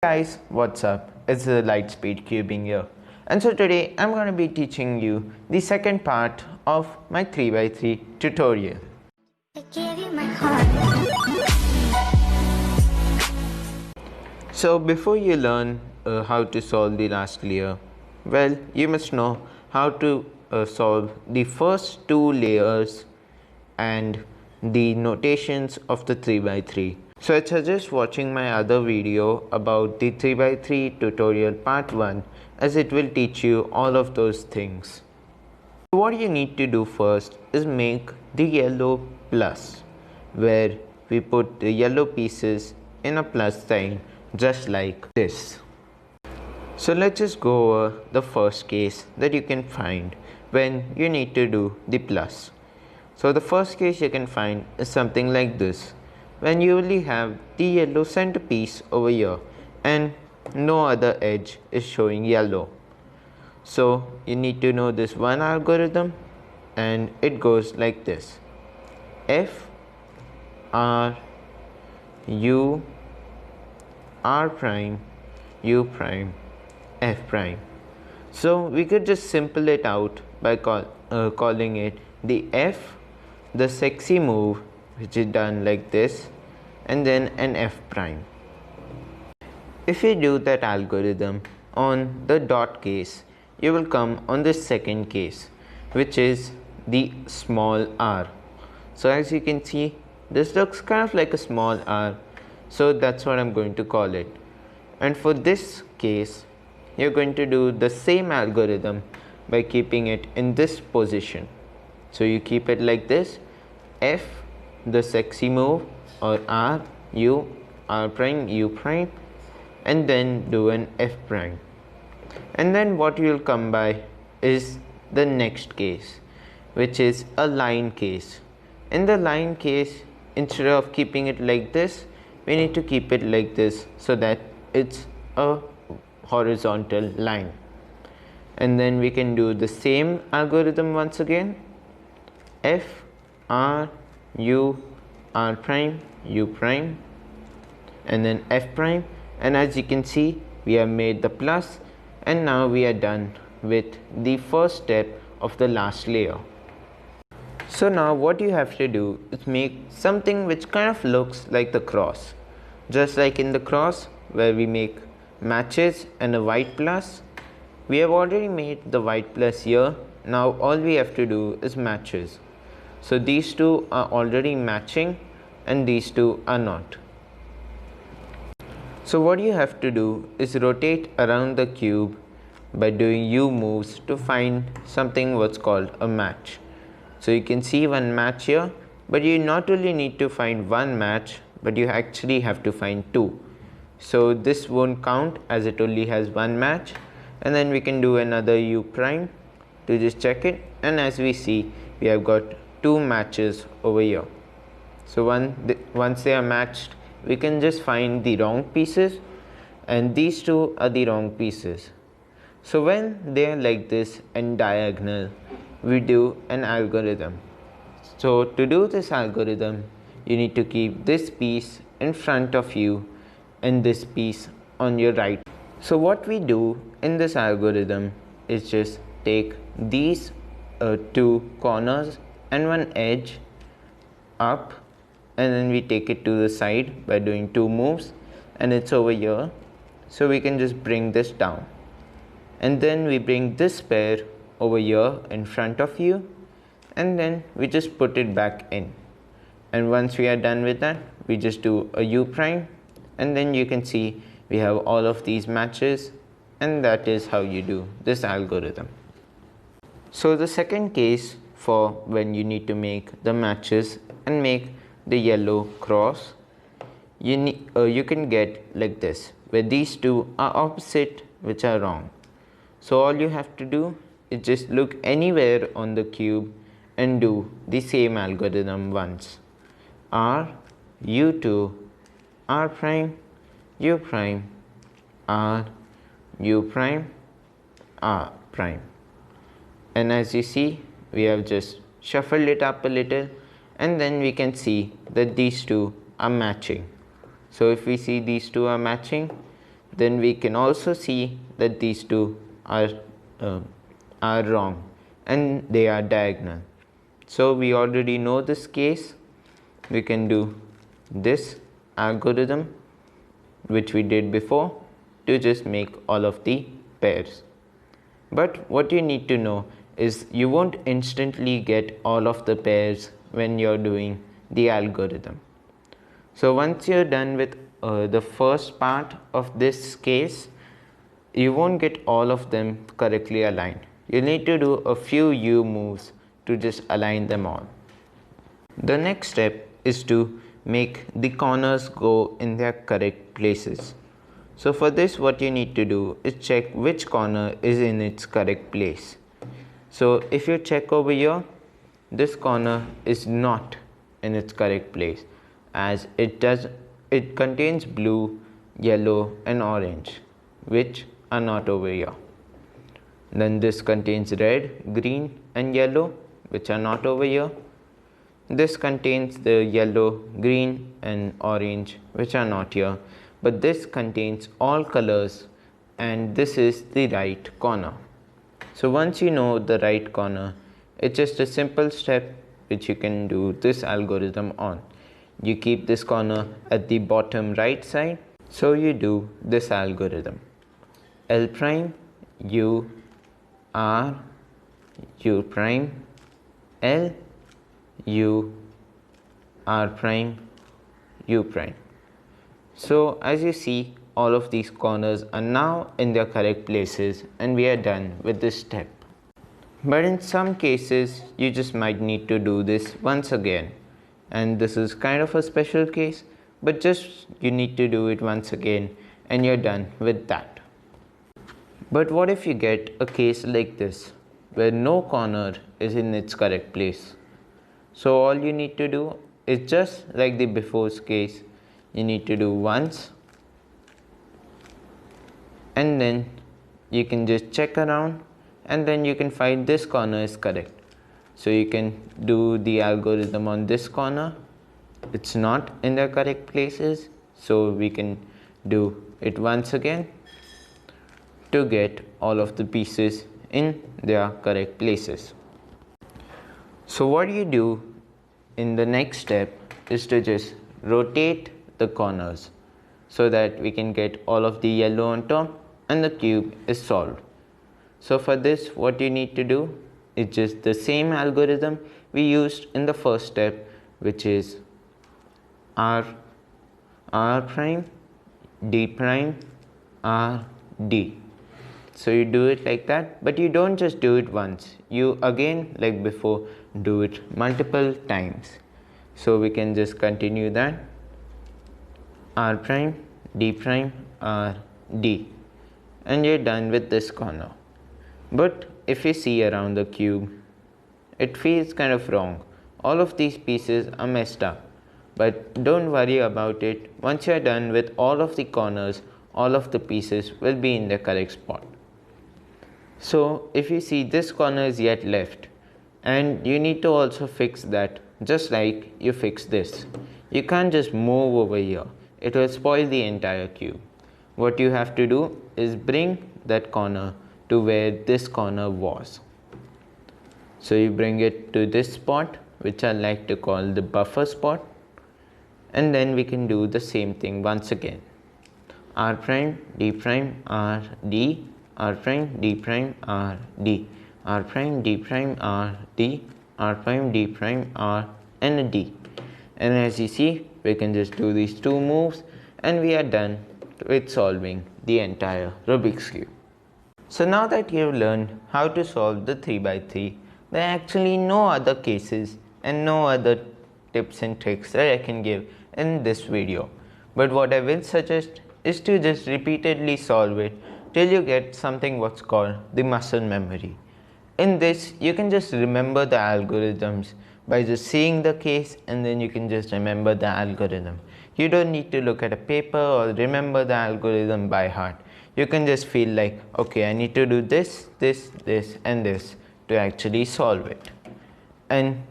Guys, what's up? It's the Lightspeed Cubing here. And so today I'm going to be teaching you the second part of my 3x3 tutorial. I gave you my heart. So before you learn how to solve the last layer, well, you must know how to solve the first two layers and the notations of the 3x3. So I suggest watching my other video about the 3x3 tutorial part 1, as it will teach you all of those things. So what you need to do first is make the yellow plus, where we put the yellow pieces in a plus sign just like this. So let's just go over the first case that you can find when you need to do the plus. So the first case you can find is something like this, when you only have the yellow centerpiece over here and no other edge is showing yellow. So you need to know this one algorithm, and it goes like this: F R U R prime U prime F prime. So we could just simple it out by calling it the F, the sexy move, which is done like this, and then an F prime. If you do that algorithm on the dot case, you will come on the second case, which is the small r. So as you can see, this looks kind of like a small r, so that's what I'm going to call it. And for this case, you're going to do the same algorithm by keeping it in this position. So you keep it like this: F, the sexy move, or R, U, R prime, U prime, and then do an F prime. And then what you'll come by is the next case, which is a line case. In the line case, instead of keeping it like this, we need to keep it like this so that it's a horizontal line. And then we can do the same algorithm once again: F, R, U, R prime, U prime, and then F prime. And as you can see, we have made the plus, and now we are done with the first step of the last layer. So now what you have to do is make something which kind of looks like the cross. Just like in the cross where we make matches and a white plus, we have already made the white plus here. Now all we have to do is matches. So these two are already matching and these two are not. So what you have to do is rotate around the cube by doing U moves to find something what's called a match. So you can see one match here, but you not only need to find one match, but you actually have to find two. So this won't count as it only has one match. And then we can do another U prime to just check it, and as we see, we have got two matches over here. So once they are matched, we can just find the wrong pieces, and these two are the wrong pieces. So when they are like this and diagonal, we do an algorithm. So to do this algorithm, you need to keep this piece in front of you and this piece on your right. So what we do in this algorithm is just take these two corners and one edge up, and then we take it to the side by doing two moves, and it's over here. So we can just bring this down, and then we bring this pair over here in front of you, and then we just put it back in. And once we are done with that, we just do a U prime, and then you can see we have all of these matches, and that is how you do this algorithm. So the second case for when you need to make the matches and make the yellow cross, you can get like this, where these two are opposite, which are wrong. So all you have to do is just look anywhere on the cube and do the same algorithm once: R, U2, R prime, U prime, R, U prime, R prime. And as you see, we have just shuffled it up a little, and then we can see that these two are matching. So if we see these two are matching, then we can also see that these two uh, are wrong and they are diagonal. So we already know this case. We can do this algorithm which we did before to just make all of the pairs. But what you need to know is you won't instantly get all of the pairs when you're doing the algorithm. So once you're done with the first part of this case, you won't get all of them correctly aligned. You need to do a few U moves to just align them all. The next step is to make the corners go in their correct places. So for this, what you need to do is check which corner is in its correct place. So if you check over here, this corner is not in its correct place, as it contains blue, yellow and orange, which are not over here. Then this contains red, green and yellow, which are not over here. This contains the yellow, green and orange, which are not here. But this contains all colors, and this is the right corner. So once you know the right corner, it's just a simple step which you can do this algorithm on. You keep this corner at the bottom right side. So you do this algorithm. L prime, U, R, U prime, L, U, R prime, U prime. So as you see, all of these corners are now in their correct places and we are done with this step. But in some cases, you just might need to do this once again. And this is kind of a special case, but just you need to do it once again and you're done with that. But what if you get a case like this, where no corner is in its correct place? So all you need to do is just like the before's case, you need to do once and then you can just check around and then you can find this corner is correct. So you can do the algorithm on this corner. It's not in the correct places, so we can do it once again to get all of the pieces in their correct places. So what you do in the next step is to just rotate the corners so that we can get all of the yellow on top and the cube is solved. So for this, what you need to do is just the same algorithm we used in the first step, which is R prime, D prime, R, D. So you do it like that, but you don't just do it once. You again, like before, do it multiple times. So we can just continue that. R prime, D prime, R, D. And you're done with this corner. But if you see around the cube, it feels kind of wrong. All of these pieces are messed up. But don't worry about it. Once you're done with all of the corners, all of the pieces will be in the correct spot. So if you see, this corner is yet left, and you need to also fix that, just like you fix this. You can't just move over here. It will spoil the entire cube. What you have to do is bring that corner to where this corner was. So you bring it to this spot, which I like to call the buffer spot, and then we can do the same thing once again. R prime, D prime, R, D, R prime, D prime, R, D, R prime, D prime, R, D, R prime, D prime, R, and a D. And as you see, we can just do these two moves and we are done with solving the entire Rubik's Cube. So now that you've learned how to solve the 3x3, there are actually no other cases and no other tips and tricks that I can give in this video. But what I will suggest is to just repeatedly solve it till you get something what's called the muscle memory. In this, you can just remember the algorithms by just seeing the case, and then you can just remember the algorithm. You don't need to look at a paper or remember the algorithm by heart. You can just feel like, okay, I need to do this, this, this and this to actually solve it. And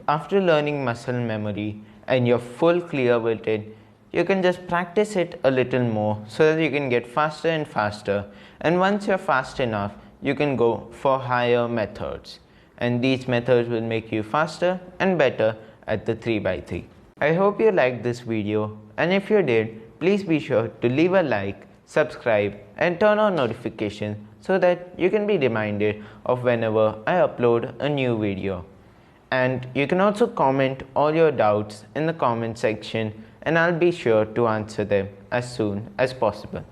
after learning muscle memory and you're full clear with it, you can just practice it a little more so that you can get faster and faster, and once you're fast enough, you can go for higher methods, and these methods will make you faster and better at the 3x3. I hope you liked this video, and if you did, please be sure to leave a like, subscribe and turn on notifications so that you can be reminded of whenever I upload a new video. And you can also comment all your doubts in the comment section, and I'll be sure to answer them as soon as possible.